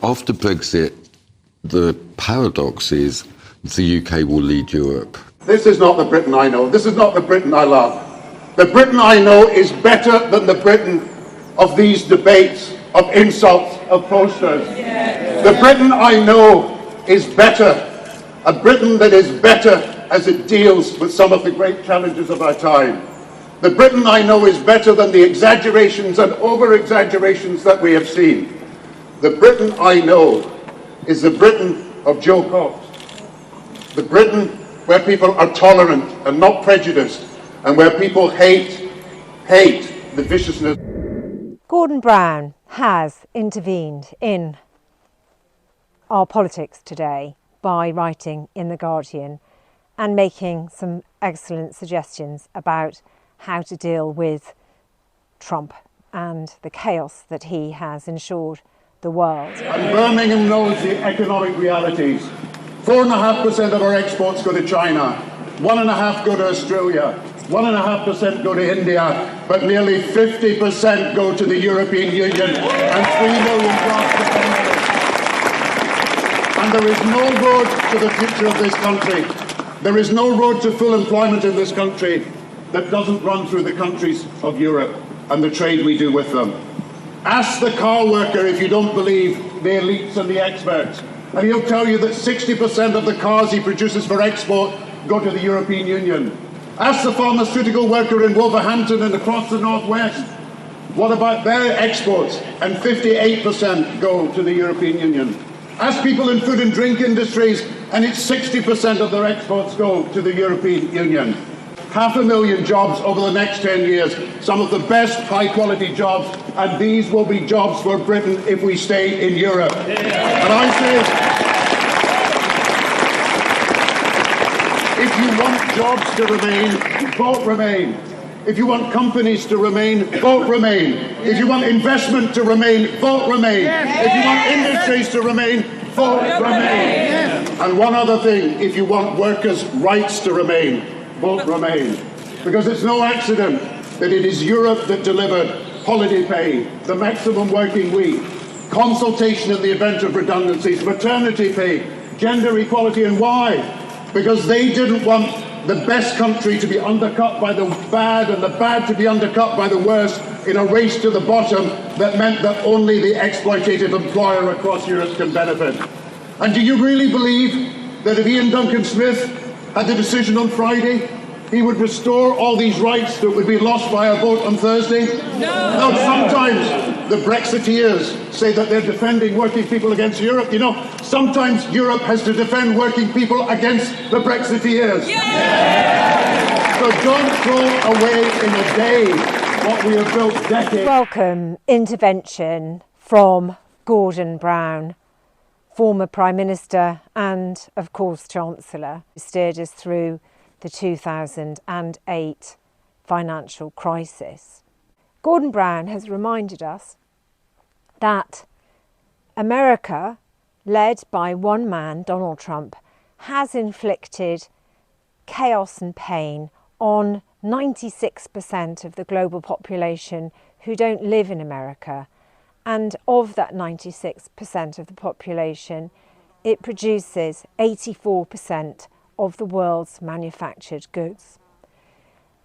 After Brexit, the paradox is the UK will lead Europe. This is not the Britain I know. This is not the Britain I love. The Britain I know is better than the Britain of these debates, of insults, of posters. The Britain I know is better. A Britain that is better as it deals with some of the great challenges of our time. The Britain I know is better than the exaggerations and over-exaggerations that we have seen. The Britain I know is the Britain of Joe Cox. The Britain where people are tolerant and not prejudiced, and where people hate the viciousness. Gordon Brown has intervened in our politics today by writing in The Guardian and making some excellent suggestions about how to deal with Trump and the chaos that he has ensured the world. And Birmingham knows the economic realities. 4.5% of our exports go to China, 1.5% go to Australia, 1.5% go to India, but nearly 50% go to the European Union, and 3 million jobs depend on it. And there is no road to the future of this country. There is no road to full employment in this country that doesn't run through the countries of Europe and the trade we do with them. Ask the car worker if you don't believe the elites and the experts, and he'll tell you that 60% of the cars he produces for export go to the European Union. Ask the pharmaceutical worker in Wolverhampton and across the northwest, what about their exports? And 58% go to the European Union. Ask people in food and drink industries, and it's 60% of their exports go to the European Union. 500,000 jobs over the next 10 years, some of the best high-quality jobs, and these will be jobs for Britain if we stay in Europe. And I say, if you want jobs to remain, vote Remain. If you want companies to remain, vote Remain. If you want investment to remain, vote Remain. If you want industries to remain, vote Remain. And one other thing, if you want workers' rights to remain, vote Remain. Because it's no accident that it is Europe that delivered holiday pay, the maximum working week, consultation in the event of redundancies, maternity pay, gender equality. And why? Because they didn't want the best country to be undercut by the bad and the bad to be undercut by the worst in a race to the bottom that meant that only the exploitative employer across Europe can benefit. And do you really believe that if Ian Duncan Smith had the decision on Friday, he would restore all these rights that would be lost by a vote on Thursday? No. Now, sometimes the Brexiteers say that they're defending working people against Europe. You know, sometimes Europe has to defend working people against the Brexiteers. Yeah. So don't throw away in a day what we have built decades. Welcome intervention from Gordon Brown, former Prime Minister and, of course, Chancellor, who steered us through the 2008 financial crisis. Gordon Brown has reminded us that America, led by one man, Donald Trump, has inflicted chaos and pain on 96% of the global population who don't live in America. And of that 96% of the population, it produces 84% of the world's manufactured goods.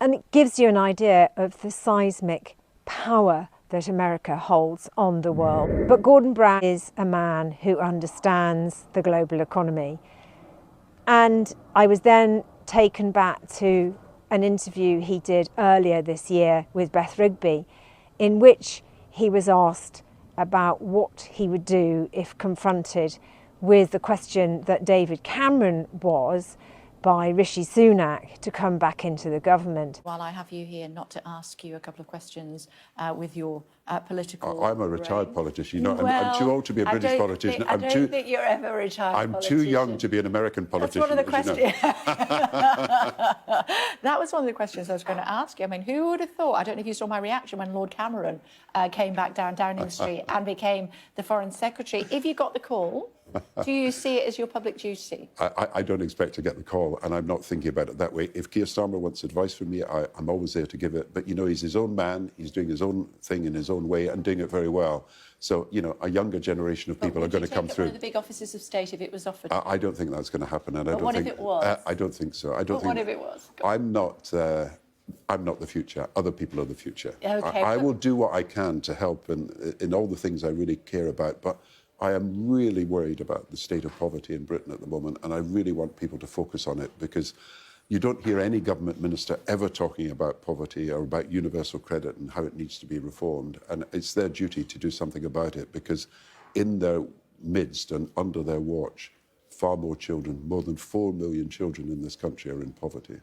And it gives you an idea of the seismic power that America holds on the world. But Gordon Brown is a man who understands the global economy. And I was then taken back to an interview he did earlier this year with Beth Rigby, in which he was asked about what he would do if confronted with the question that David Cameron was by Rishi Sunak to come back into the government. While I have you here, not to ask you a couple of questions with your political... I'm a retired politician. Well, I'm too old to be a British politician. I don't think you're ever a retired I'm politician. too young to be an American politician. That's one of the questions. You know. That was one of the questions I was going to ask you. I mean, who would have thought? I don't know if you saw my reaction when Lord Cameron came back down Downing Street and became the Foreign Secretary. If you got the call, Do you see it as your public duty? I don't expect to get the call, and I'm not thinking about it that way. If Keir Starmer wants advice from me, I'm always there to give it. But, you know, he's his own man. He's doing his own thing in his own way and doing it very well. So, you know, a younger generation of people are going to come through. One of the big offices of state if it was offered? I don't think that's going to happen. And But what if it was? I don't think so. I don't But think. what if it was? I'm not the future. Other people are the future. Okay, I will do what I can to help in all the things I really care about. But I am really worried about the state of poverty in Britain at the moment, and I really want people to focus on it, because you don't hear any government minister ever talking about poverty or about universal credit and how it needs to be reformed. And it's their duty to do something about it, because in their midst and under their watch, far more children, more than 4 million children in this country are in poverty.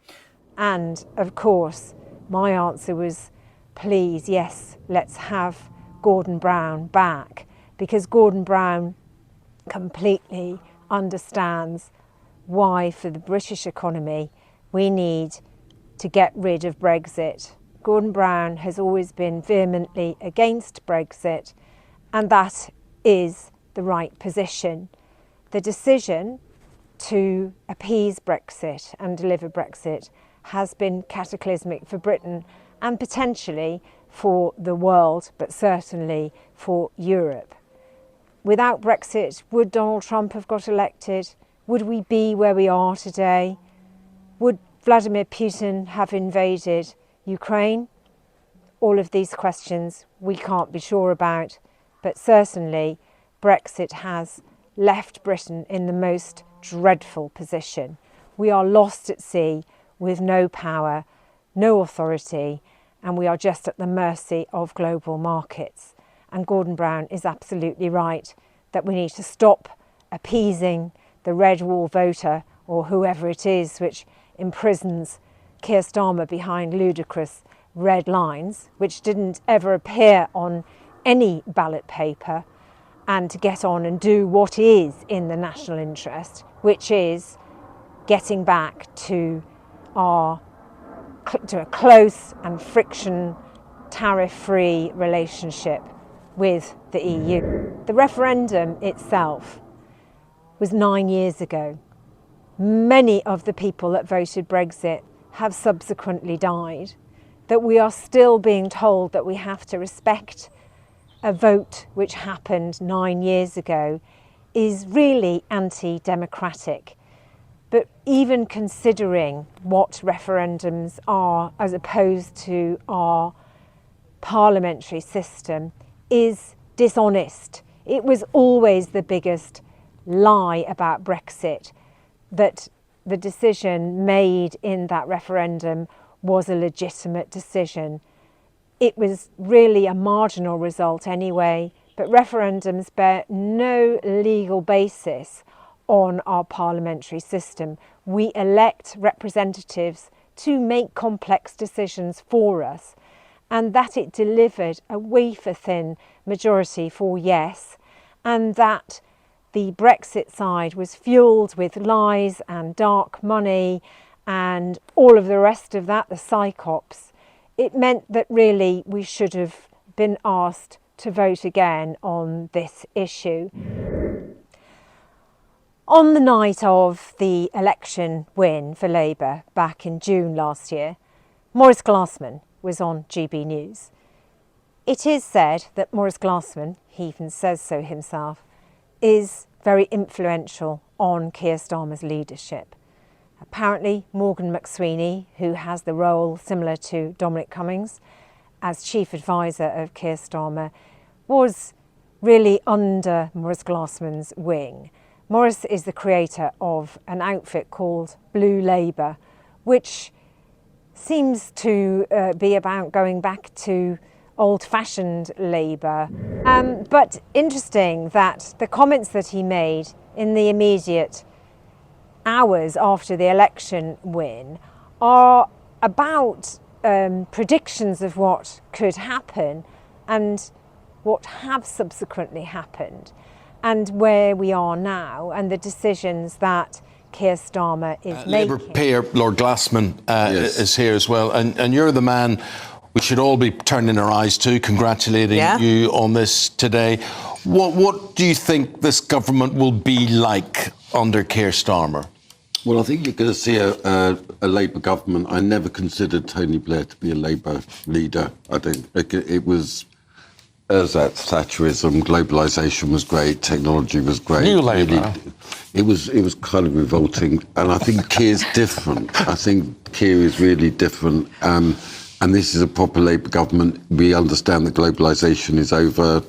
And of course, my answer was, please, yes, let's have Gordon Brown back, because Gordon Brown completely understands why, for the British economy, we need to get rid of Brexit. Gordon Brown has always been vehemently against Brexit, and that is the right position. The decision to appease Brexit and deliver Brexit has been cataclysmic for Britain and potentially for the world, but certainly for Europe. Without Brexit, would Donald Trump have got elected? Would we be where we are today? Would Vladimir Putin have invaded Ukraine? All of these questions we can't be sure about, but certainly Brexit has left Britain in the most dreadful position. We are lost at sea with no power, no authority, and we are just at the mercy of global markets. And Gordon Brown is absolutely right that we need to stop appeasing the red wall voter, or whoever it is, which imprisons Keir Starmer behind ludicrous red lines, which didn't ever appear on any ballot paper, and to get on and do what is in the national interest, which is getting back to a close and friction tariff-free relationship with the EU. The referendum itself was 9 years ago. Many of the people that voted Brexit have subsequently died. That we are still being told that we have to respect a vote which happened 9 years ago is really anti-democratic. But even considering what referendums are as opposed to our parliamentary system is dishonest. It was always the biggest lie about Brexit, that the decision made in that referendum was a legitimate decision. It was really a marginal result anyway, but referendums bear no legal basis on our parliamentary system. We elect representatives to make complex decisions for us, and that it delivered a wafer-thin majority for yes, and that the Brexit side was fuelled with lies and dark money and all of the rest of that, the psychops. It meant that really we should have been asked to vote again on this issue. On the night of the election win for Labour back in June last year, Maurice Glassman was on GB News. It is said that Maurice Glassman, he even says so himself, is very influential on Keir Starmer's leadership. Apparently Morgan McSweeney, who has the role similar to Dominic Cummings as chief advisor of Keir Starmer, was really under Maurice Glassman's wing. Maurice is the creator of an outfit called Blue Labour, which seems to be about going back to old-fashioned Labour. But interesting that the comments that he made in the immediate hours after the election win are about predictions of what could happen and what have subsequently happened, and where we are now, and the decisions that Keir Starmer is making. Labour peer Lord Glassman is here as well, and you're the man we should all be turning our eyes to, congratulating you on this today. What do you think this government will be like under Keir Starmer? Well, I think you're going to see a Labour government. I never considered Tony Blair to be a Labour leader. I think it was, as that Thatcherism, globalisation was great, technology was great. New Labour. Really, it was kind of revolting, and I think Keir's different. I think Keir is really different, and this is a proper Labour government. We understand that globalisation is over.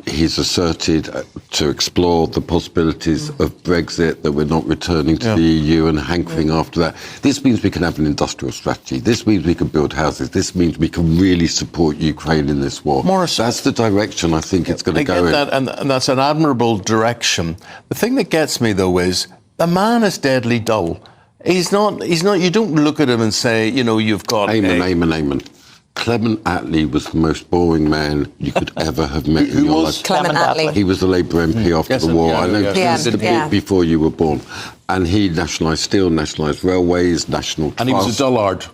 He's asserted to explore the possibilities of Brexit, that we're not returning to the EU and hankering after that. This means we can have an industrial strategy. This means we can build houses. This means we can really support Ukraine in this war. Morris, that's the direction I think it's going to go in. And that's an admirable direction. The thing that gets me, though, is the man is deadly dull. He's not, you don't look at him and say, you've got... Amen. Clement Attlee was the most boring man you could ever have met in your life. Clement Attlee? He was the Labour MP after the war. I know just a bit before you were born. And he nationalised steel, nationalised railways, national trust. And he was a dullard.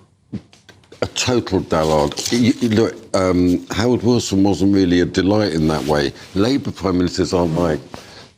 A total dullard. Look, Howard Wilson wasn't really a delight in that way. Labour Prime Ministers aren't like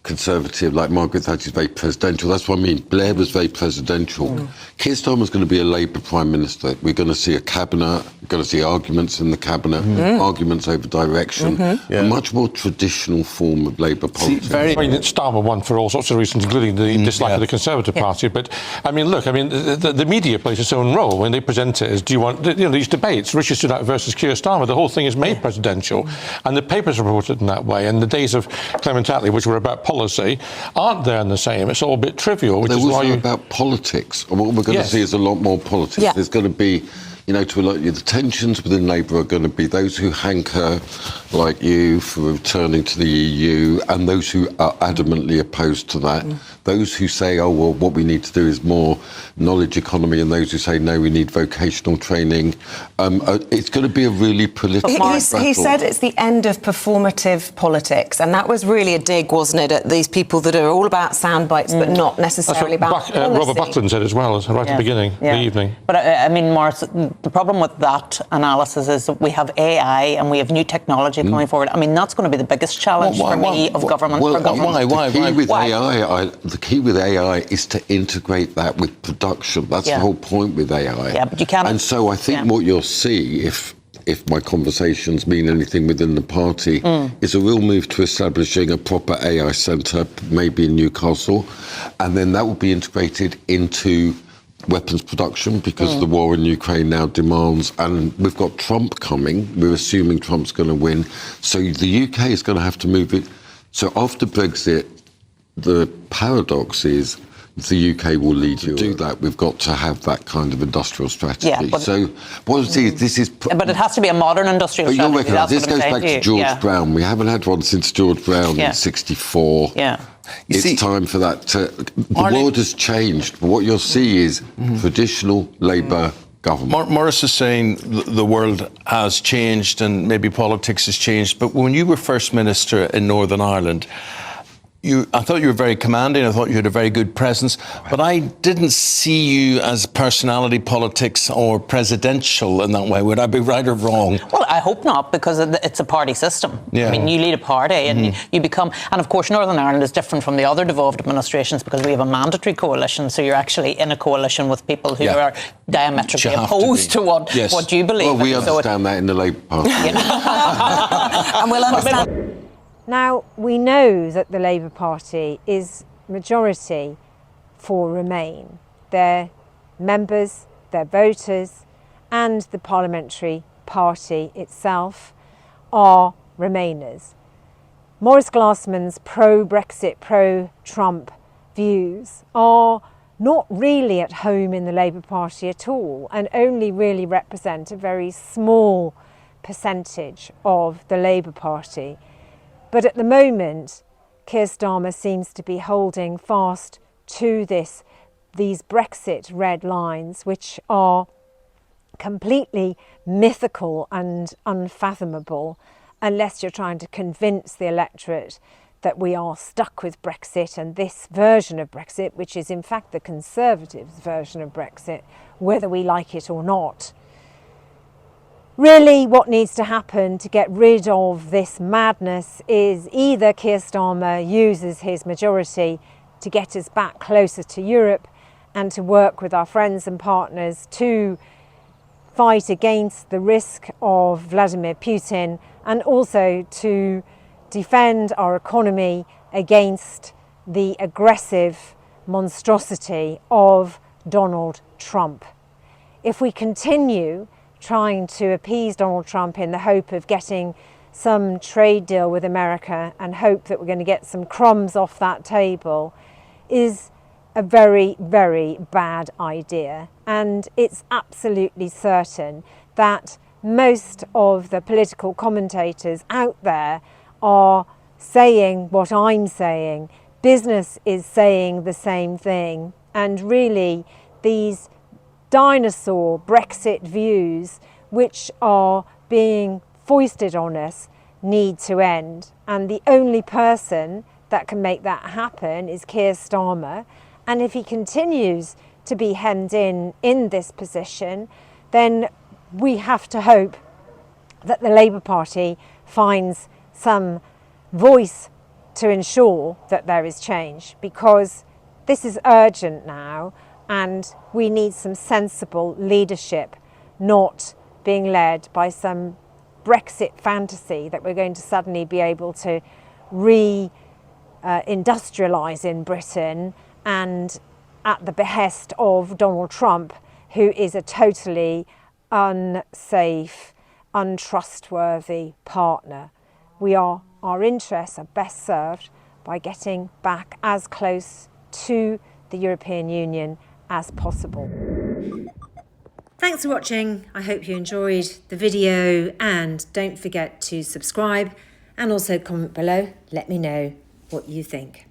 Conservative, like Margaret Thatcher's very presidential. That's what I mean. Blair was very presidential. Keir Starmer's going to be a Labour Prime Minister. We're going to see a cabinet, we're going to see arguments in the cabinet, arguments over direction, a much more traditional form of Labour politics. I mean, Starmer won for all sorts of reasons, including the dislike of the Conservative Party. But, I mean, look, the media plays its own role when they present it as, do you want, these debates, Rishi Sunak versus Keir Starmer, the whole thing is made presidential. And the papers are reported in that way. And the days of Clement Attlee, which were about policy, aren't there in the same. It's all a bit trivial, which is why about politics. And what we're going to see is a lot more politics. There's going to be, to a lot of the tensions within Labour are going to be those who hanker, like you, for returning to the EU, and those who are adamantly opposed to that. Those who say, oh, well, what we need to do is more knowledge economy, and those who say, no, we need vocational training. It's going to be a really political battle. He said it's the end of performative politics, and that was really a dig, wasn't it, at these people that are all about sound bites, but not necessarily about policy. Robert Buckland said as well, right at the beginning, the evening. But, Morris, the problem with that analysis is that we have AI and we have new technology coming forward. I mean, that's going to be the biggest challenge for me of government. The key with AI is to integrate that with production. That's the whole point with AI. Yeah, but you can't. And so I think what you'll see, if my conversations mean anything within the party, is a real move to establishing a proper AI centre, maybe in Newcastle, and then that will be integrated into weapons production, because the war in Ukraine now demands, and we've got Trump coming. We're assuming Trump's going to win. So the UK is going to have to move it. So after Brexit, the paradox is the UK will lead you. To do that, we've got to have that kind of industrial strategy. Yeah, but this is... But it has to be a modern industrial strategy. This goes back to George Brown. We haven't had one since George Brown in '64. Yeah. It's time for that to... The world has changed. But what you'll see is traditional Labour government. Morris is saying the world has changed and maybe politics has changed. But when you were First Minister in Northern Ireland, I thought you were very commanding. I thought you had a very good presence, but I didn't see you as personality politics or presidential in that way. Would I be right or wrong? Well, I hope not, because it's a party system. Yeah. I mean, you lead a party and you become... And, of course, Northern Ireland is different from the other devolved administrations because we have a mandatory coalition, so you're actually in a coalition with people who are diametrically opposed to what you believe. Well, we understand that in the Labour Party. And we'll understand... Now, we know that the Labour Party is majority for Remain. Their members, their voters, and the parliamentary party itself are Remainers. Maurice Glassman's pro-Brexit, pro-Trump views are not really at home in the Labour Party at all, and only really represent a very small percentage of the Labour Party. But at the moment, Keir Starmer seems to be holding fast to these Brexit red lines, which are completely mythical and unfathomable, unless you're trying to convince the electorate that we are stuck with Brexit and this version of Brexit, which is in fact the Conservatives' version of Brexit, whether we like it or not. Really, what needs to happen to get rid of this madness is either Keir Starmer uses his majority to get us back closer to Europe and to work with our friends and partners to fight against the risk of Vladimir Putin and also to defend our economy against the aggressive monstrosity of Donald Trump. If we continue trying to appease Donald Trump in the hope of getting some trade deal with America and hope that we're going to get some crumbs off that table is a very, very bad idea. And it's absolutely certain that most of the political commentators out there are saying what I'm saying. Business is saying the same thing. And really, these dinosaur Brexit views which are being foisted on us need to end. And the only person that can make that happen is Keir Starmer. And if he continues to be hemmed in this position, then we have to hope that the Labour Party finds some voice to ensure that there is change, because this is urgent now. And we need some sensible leadership, not being led by some Brexit fantasy that we're going to suddenly be able to re-industrialise in Britain and at the behest of Donald Trump, who is a totally unsafe, untrustworthy partner. Our interests are best served by getting back as close to the European Union as possible. Thanks for watching. I hope you enjoyed the video, and don't forget to subscribe and also comment below. Let me know what you think.